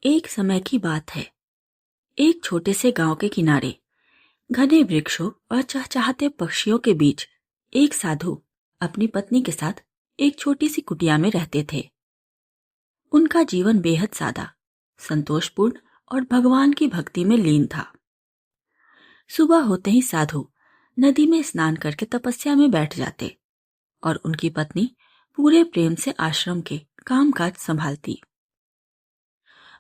एक समय की बात है। एक छोटे से गांव के किनारे घने वृक्षों और चहचहाते पक्षियों के बीच एक साधु अपनी पत्नी के साथ एक छोटी सी कुटिया में रहते थे। उनका जीवन बेहद सादा, संतोषपूर्ण और भगवान की भक्ति में लीन था। सुबह होते ही साधु नदी में स्नान करके तपस्या में बैठ जाते और उनकी पत्नी पूरे प्रेम से आश्रम के कामकाज संभालती।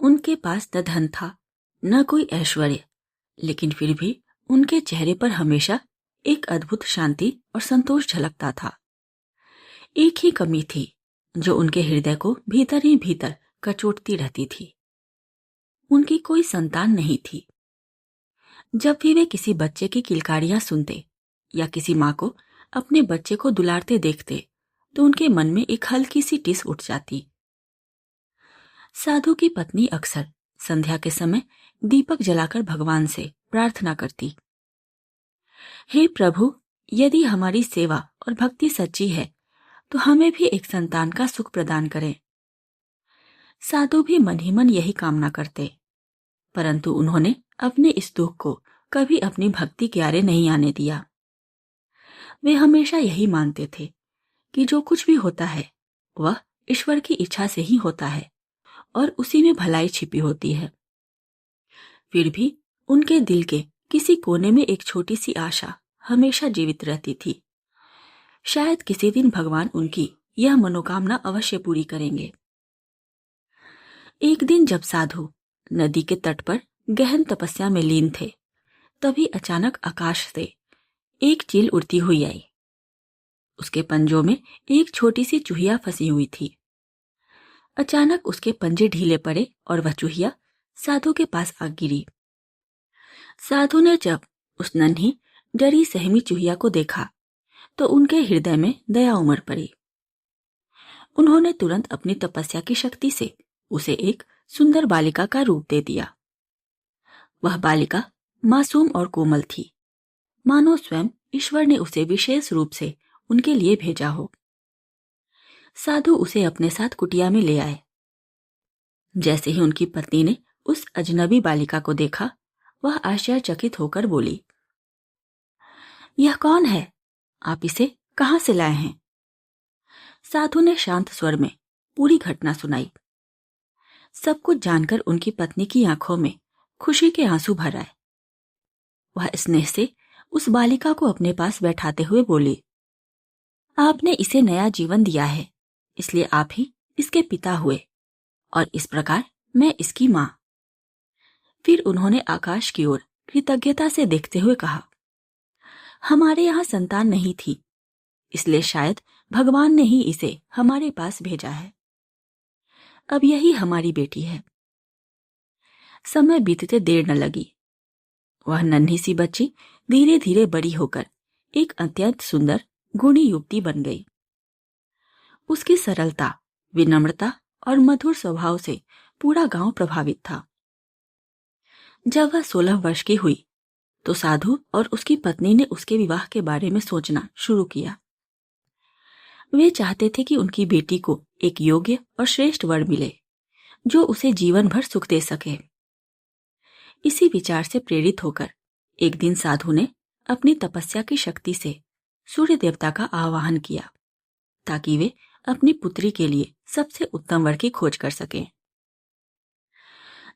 उनके पास न धन था, न कोई ऐश्वर्य, लेकिन फिर भी उनके चेहरे पर हमेशा एक अद्भुत शांति और संतोष झलकता था। एक ही कमी थी जो उनके हृदय को भीतर ही भीतर कचोटती रहती थी। उनकी कोई संतान नहीं थी। जब भी वे किसी बच्चे की किलकारियां सुनते या किसी माँ को अपने बच्चे को दुलारते देखते तो उनके मन में एक हल्की सी टिस उठ जाती। साधु की पत्नी अक्सर संध्या के समय दीपक जलाकर भगवान से प्रार्थना करती, हे प्रभु, यदि हमारी सेवा और भक्ति सच्ची है तो हमें भी एक संतान का सुख प्रदान करें। साधु भी मन ही मन यही कामना करते, परंतु उन्होंने अपने इस दुख को कभी अपनी भक्ति के आरे नहीं आने दिया। वे हमेशा यही मानते थे कि जो कुछ भी होता है वह ईश्वर की इच्छा से ही होता है और उसी में भलाई छिपी होती है। फिर भी उनके दिल के किसी कोने में एक छोटी सी आशा हमेशा जीवित रहती थी। शायद किसी दिन भगवान उनकी यह मनोकामना अवश्य पूरी करेंगे। एक दिन जब साधु नदी के तट पर गहन तपस्या में लीन थे, तभी अचानक आकाश से एक चील उड़ती हुई आई। उसके पंजों में एक छोटी सी चूहिया फंसी हुई थी। अचानक उसके पंजे ढीले पड़े और वह चूहिया साधु के पास आ गिरी। साधु ने जब उस नन्ही डरी सहमी चूहिया को देखा तो उनके हृदय में दया उमड़ पड़ी। उन्होंने तुरंत अपनी तपस्या की शक्ति से उसे एक सुंदर बालिका का रूप दे दिया। वह बालिका मासूम और कोमल थी, मानो स्वयं ईश्वर ने उसे विशेष रूप से उनके लिए भेजा हो। साधु उसे अपने साथ कुटिया में ले आए। जैसे ही उनकी पत्नी ने उस अजनबी बालिका को देखा, वह आश्चर्यचकित होकर बोली, यह कौन है? आप इसे कहां से लाए हैं? साधु ने शांत स्वर में पूरी घटना सुनाई। सब कुछ जानकर उनकी पत्नी की आंखों में खुशी के आंसू भर आए। वह स्नेह से उस बालिका को अपने पास बैठाते हुए बोली, आपने इसे नया जीवन दिया है, इसलिए आप ही इसके पिता हुए और इस प्रकार मैं इसकी मां। फिर उन्होंने आकाश की ओर कृतज्ञता से देखते हुए कहा, हमारे यहां संतान नहीं थी, इसलिए शायद भगवान ने ही इसे हमारे पास भेजा है। अब यही हमारी बेटी है। समय बीतते देर न लगी। वह नन्ही सी बच्ची धीरे धीरे बड़ी होकर एक अत्यंत सुंदर गुणी युवती बन गई। उसकी सरलता, विनम्रता और मधुर स्वभाव से पूरा गांव प्रभावित था। जब वह 16 वर्ष की हुई तो साधु और उसकी पत्नी ने उसके विवाह के बारे में सोचना शुरू किया। वे चाहते थे कि उनकी बेटी को एक योग्य और श्रेष्ठ वर मिले जो उसे जीवन भर सुख दे सके। इसी विचार से प्रेरित होकर एक दिन साधु ने अपनी तपस्या की शक्ति से सूर्य देवता का आवाहन किया ताकि वे अपनी पुत्री के लिए सबसे उत्तम वर की खोज कर सकें।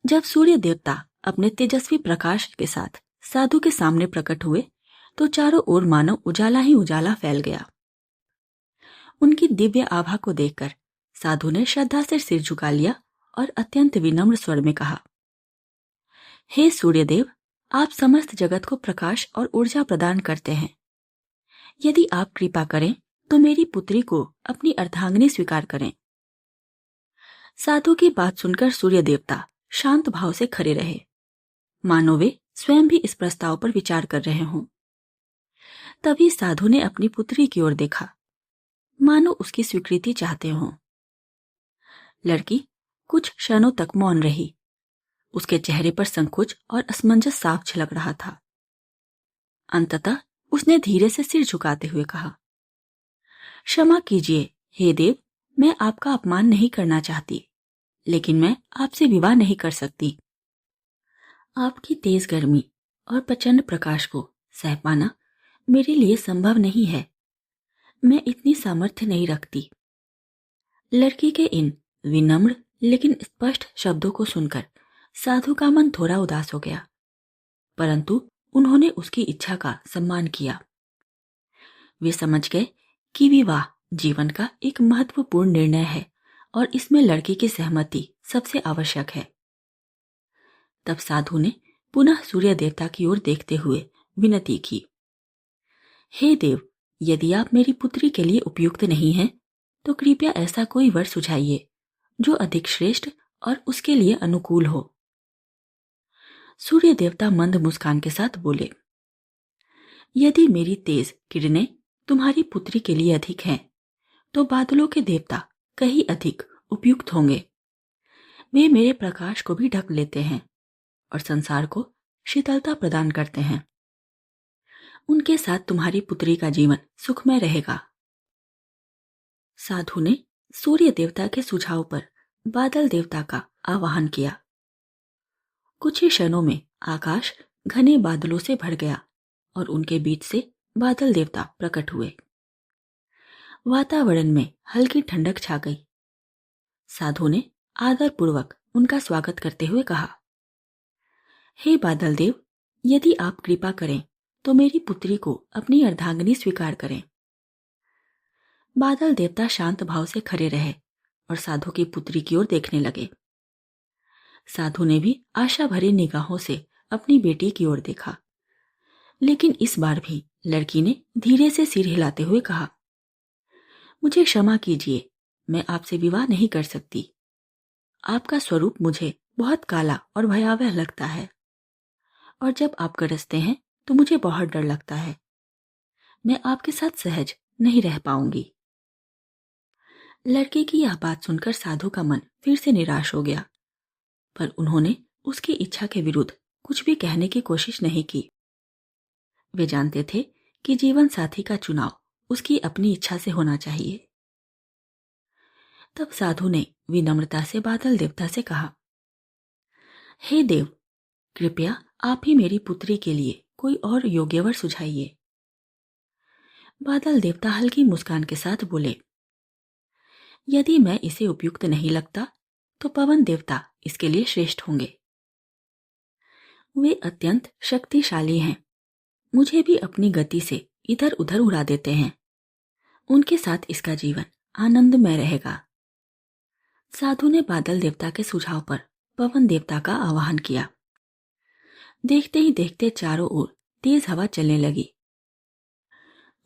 जब सूर्य देवता अपने तेजस्वी प्रकाश के साथ साधु के सामने प्रकट हुए तो चारों ओर मानो उजाला ही उजाला फैल गया। उनकी दिव्य आभा को देखकर साधु ने श्रद्धा से सिर झुका लिया और अत्यंत विनम्र स्वर में कहा, हे सूर्यदेव, आप समस्त जगत को प्रकाश और ऊर्जा प्रदान करते हैं। यदि आप कृपा करें तो मेरी पुत्री को अपनी अर्धांगिनी स्वीकार करें। साधु की बात सुनकर सूर्य देवता शांत भाव से खड़े रहे, मानो वे स्वयं भी इस प्रस्ताव पर विचार कर रहे हों। तभी साधु ने अपनी पुत्री की ओर देखा, मानो उसकी स्वीकृति चाहते हों। लड़की कुछ क्षणों तक मौन रही। उसके चेहरे पर संकोच और असमंजस साफ झलक रहा था। अंततः उसने धीरे से सिर झुकाते हुए कहा, क्षमा कीजिए हे देव, मैं आपका अपमान नहीं करना चाहती, लेकिन मैं आपसे विवाह नहीं कर सकती। आपकी तेज गर्मी और प्रचंड प्रकाश को सह पाना मेरे लिए संभव नहीं है। मैं इतनी सामर्थ्य नहीं रखती। लड़की के इन विनम्र लेकिन स्पष्ट शब्दों को सुनकर साधु का मन थोड़ा उदास हो गया, परंतु उन्होंने उसकी इच्छा का सम्मान किया। वे समझ गए कि विवाह जीवन का एक महत्वपूर्ण निर्णय है और इसमें लड़की की सहमति सबसे आवश्यक है। तब साधु ने पुनः सूर्य देवता की ओर देखते हुए विनती की, हे देव, यदि आप मेरी पुत्री के लिए उपयुक्त नहीं हैं, तो कृपया ऐसा कोई वर सुझाइए जो अधिक श्रेष्ठ और उसके लिए अनुकूल हो। सूर्य देवता मंद मुस्कान के साथ बोले, यदि मेरी तेज किरणें तुम्हारी पुत्री के लिए अधिक हैं, तो बादलों के देवता कहीं अधिक उपयुक्त होंगे। वे मेरे प्रकाश को भी ढक लेते हैं और संसार को शीतलता प्रदान करते हैं। उनके साथ तुम्हारी पुत्री का जीवन सुखमय रहेगा। साधु ने सूर्य देवता के सुझाव पर बादल देवता का आवाहन किया। कुछ ही क्षणों में आकाश घने बादलों से भर गया और उनके बीच से बादल देवता प्रकट हुए। वातावरण में हल्की ठंडक छा गई। साधु ने आदरपूर्वक उनका स्वागत करते हुए कहा, हे बादल देव, यदि आप कृपा करें तो मेरी पुत्री को अपनी अर्धांगिनी स्वीकार करें। बादल देवता शांत भाव से खड़े रहे और साधु की पुत्री की ओर देखने लगे। साधु ने भी आशा भरी निगाहों से अपनी बेटी की ओर देखा, लेकिन इस बार भी लड़की ने धीरे से सिर हिलाते हुए कहा, मुझे क्षमा कीजिए, मैं आपसे विवाह नहीं कर सकती। आपका स्वरूप मुझे बहुत काला और भयावह लगता है, और जब आप गरजते हैं तो मुझे बहुत डर लगता है। मैं आपके साथ सहज नहीं रह पाऊंगी। लड़के की यह बात सुनकर साधु का मन फिर से निराश हो गया, पर उन्होंने उसकी इच्छा के विरुद्ध कुछ भी कहने की कोशिश नहीं की। वे जानते थे कि जीवन साथी का चुनाव उसकी अपनी इच्छा से होना चाहिए। तब साधु ने विनम्रता से बादल देवता से कहा, हे देव, कृपया आप ही मेरी पुत्री के लिए कोई और योग्य वर सुझाइए। बादल देवता हल्की मुस्कान के साथ बोले, यदि मैं इसे उपयुक्त नहीं लगता तो पवन देवता इसके लिए श्रेष्ठ होंगे। वे अत्यंत शक्तिशाली हैं, मुझे भी अपनी गति से इधर उधर उड़ा देते हैं। उनके साथ इसका जीवन आनंदमय रहेगा। साधु ने बादल देवता के सुझाव पर पवन देवता का आवाहन किया। देखते ही देखते चारों ओर तेज हवा चलने लगी।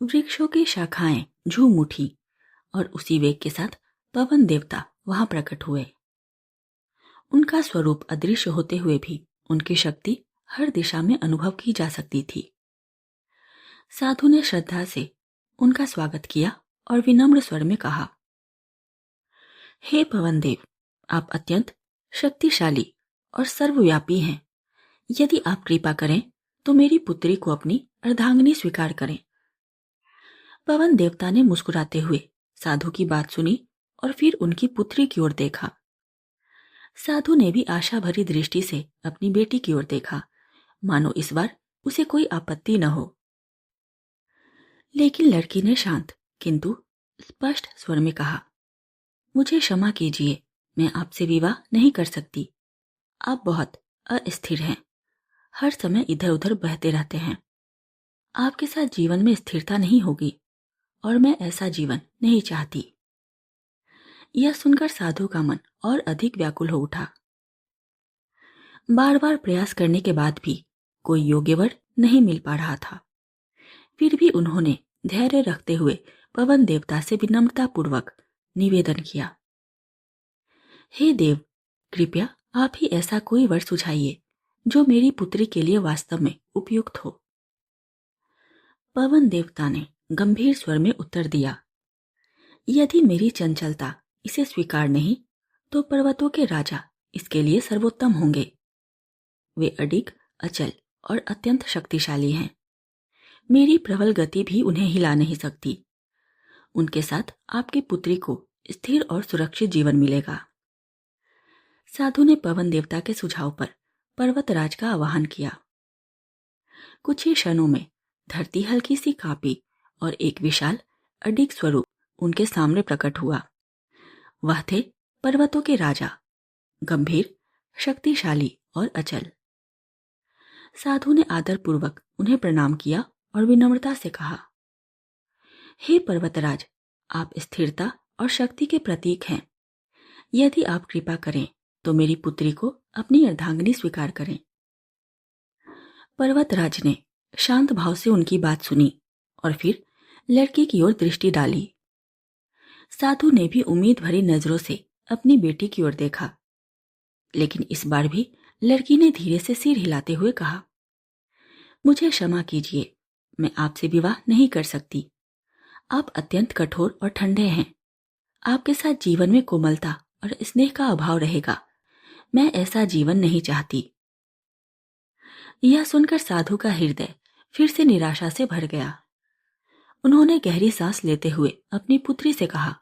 वृक्षों की शाखाएं झूम उठी और उसी वेग के साथ पवन देवता वहां प्रकट हुए। उनका स्वरूप अदृश्य होते हुए भी उनकी शक्ति हर दिशा में अनुभव की जा सकती थी। साधु ने श्रद्धा से उनका स्वागत किया और विनम्र स्वर में कहा, हे पवन देव, आप अत्यंत शक्तिशाली और सर्वव्यापी हैं। यदि आप कृपा करें तो मेरी पुत्री को अपनी अर्धांगिनी स्वीकार करें। पवन देवता ने मुस्कुराते हुए साधु की बात सुनी और फिर उनकी पुत्री की ओर देखा। साधु ने भी आशा भरी दृष्टि से अपनी बेटी की ओर देखा, मानो इस बार उसे कोई आपत्ति न हो। लेकिन लड़की ने शांत किंतु स्पष्ट स्वर में कहा, मुझे क्षमा कीजिए, मैं आपसे विवाह नहीं कर सकती। आप बहुत अस्थिर हैं, हर समय इधर उधर बहते रहते हैं। आपके साथ जीवन में स्थिरता नहीं होगी और मैं ऐसा जीवन नहीं चाहती। यह सुनकर साधु का मन और अधिक व्याकुल हो उठा। बार बार प्रयास करने के बाद भी कोई योग्य वर नहीं मिल पा रहा था। फिर भी उन्होंने धैर्य रखते हुए पवन देवता से विनम्रता पूर्वक निवेदन किया, हे देव, कृपया आप ही ऐसा कोई वर सुझाइए जो मेरी पुत्री के लिए वास्तव में उपयुक्त हो। पवन देवता ने गंभीर स्वर में उत्तर दिया, यदि मेरी चंचलता इसे स्वीकार नहीं तो पर्वतों के राजा इसके लिए सर्वोत्तम होंगे। वे अडिग, अचल और अत्यंत शक्तिशाली हैं। मेरी प्रबल गति भी उन्हें हिला नहीं सकती। उनके साथ आपकी पुत्री को स्थिर और सुरक्षित जीवन मिलेगा। साधु ने पवन देवता के सुझाव पर पर्वतराज का आवाहन किया। कुछ ही क्षणों में धरती हल्की सी कांपी और एक विशाल अडिग स्वरूप उनके सामने प्रकट हुआ। वह थे पर्वतों के राजा, गंभीर, शक्तिशाली और अचल। साधु ने आदरपूर्वक उन्हें प्रणाम किया और विनम्रता से कहा, हे पर्वतराज, आप स्थिरता और शक्ति के प्रतीक हैं। यदि आप कृपा करें तो मेरी पुत्री को अपनी अर्धांगिनी स्वीकार करें। पर्वतराज ने शांत भाव से उनकी बात सुनी और फिर लड़की की ओर दृष्टि डाली। साधु ने भी उम्मीद भरी नजरों से अपनी बेटी की ओर देखा, लेकिन इस बार भी लड़की ने धीरे से सिर हिलाते हुए कहा, मुझे क्षमा कीजिए, मैं आपसे विवाह नहीं कर सकती। आप अत्यंत कठोर और ठंडे हैं। आपके साथ जीवन में कोमलता और स्नेह का अभाव रहेगा। मैं ऐसा जीवन नहीं चाहती। यह सुनकर साधु का हृदय फिर से निराशा से भर गया। उन्होंने गहरी सांस लेते हुए अपनी पुत्री से कहा,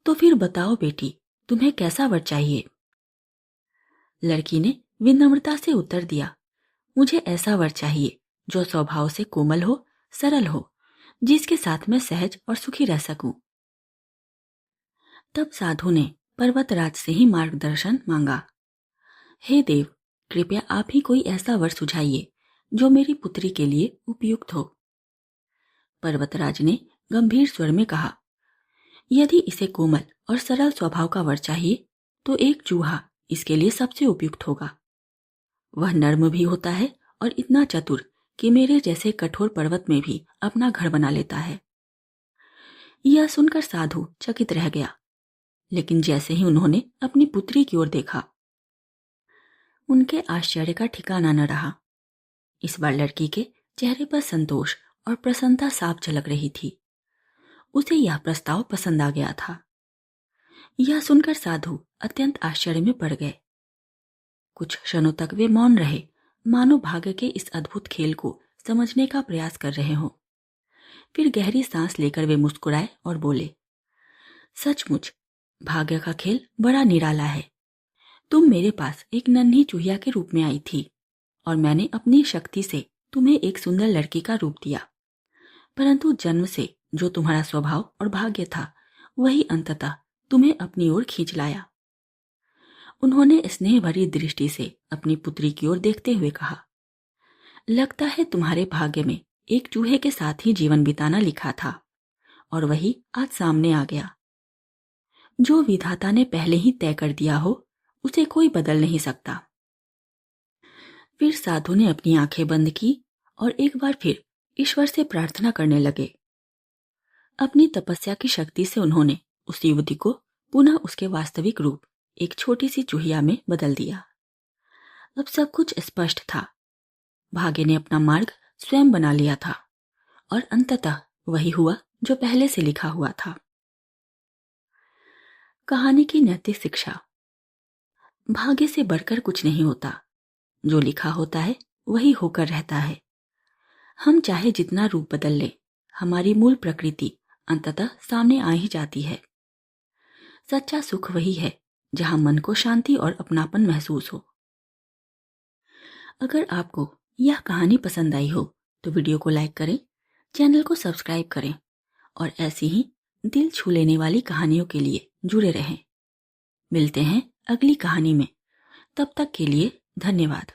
तो फिर बताओ बेटी, तुम्हें कैसा वर चाहिए? लड़की ने विनम्रता से उत्तर दिया, मुझे ऐसा वर चाहिए जो स्वभाव से कोमल हो, सरल हो, जिसके साथ मैं सहज और सुखी रह सकूं। तब साधु ने पर्वतराज से ही मार्गदर्शन मांगा। हे देव, कृपया आप ही कोई ऐसा वर सुझाइए जो मेरी पुत्री के लिए उपयुक्त हो। पर्वतराज ने गंभीर स्वर में कहा, यदि इसे कोमल और सरल स्वभाव का वर चाहिए तो एक चूहा इसके लिए सबसे उपयुक्त होगा। वह नर्म भी होता है और इतना चतुर कि मेरे जैसे कठोर पर्वत में भी अपना घर बना लेता है। यह सुनकर साधु चकित रह गया, लेकिन जैसे ही उन्होंने अपनी पुत्री की ओर देखा, उनके आश्चर्य का ठिकाना न रहा। इस बार लड़की के चेहरे पर संतोष और प्रसन्नता साफ झलक रही थी। उसे यह प्रस्ताव पसंद आ गया था। यह सुनकर साधु अत्यंत आश्चर्य में पड़ गए। कुछ क्षणों तक वे मौन रहे, मानो भाग्य के इस अद्भुत खेल को समझने का प्रयास कर रहे हों। फिर गहरी सांस लेकर वे मुस्कुराए और बोले, सचमुच भाग्य का खेल बड़ा निराला है। तुम मेरे पास एक नन्ही चूहिया के रूप में आई थी और मैंने अपनी शक्ति से तुम्हें एक सुंदर लड़की का रूप दिया, परंतु जन्म से जो तुम्हारा स्वभाव और भाग्य था वही अंततः तुम्हें अपनी ओर खींच लाया। उन्होंने स्नेह भरी दृष्टि से अपनी पुत्री की ओर देखते हुए कहा, लगता है तुम्हारे भाग्य में एक चूहे के साथ ही जीवन बिताना लिखा था और वही आज सामने आ गया। जो विधाता ने पहले ही तय कर दिया हो उसे कोई बदल नहीं सकता। फिर साधु ने अपनी आंखें बंद की और एक बार फिर ईश्वर से प्रार्थना करने लगे। अपनी तपस्या की शक्ति से उन्होंने उस युवती को पुनः उसके वास्तविक रूप एक छोटी सी चूहिया में बदल दिया। अब सब कुछ स्पष्ट था। भाग्य ने अपना मार्ग स्वयं बना लिया था और अंततः वही हुआ जो पहले से लिखा हुआ था। कहानी की नैतिक शिक्षा। भाग्य से बढ़कर कुछ नहीं होता। जो लिखा होता है वही होकर रहता है। हम चाहे जितना रूप बदल ले, हमारी मूल प्रकृति अंततः सामने आ ही जाती है। सच्चा सुख वही है जहां मन को शांति और अपनापन महसूस हो। अगर आपको यह कहानी पसंद आई हो तो वीडियो को लाइक करें, चैनल को सब्सक्राइब करें और ऐसी ही दिल छू लेने वाली कहानियों के लिए जुड़े रहें। मिलते हैं अगली कहानी में। तब तक के लिए धन्यवाद।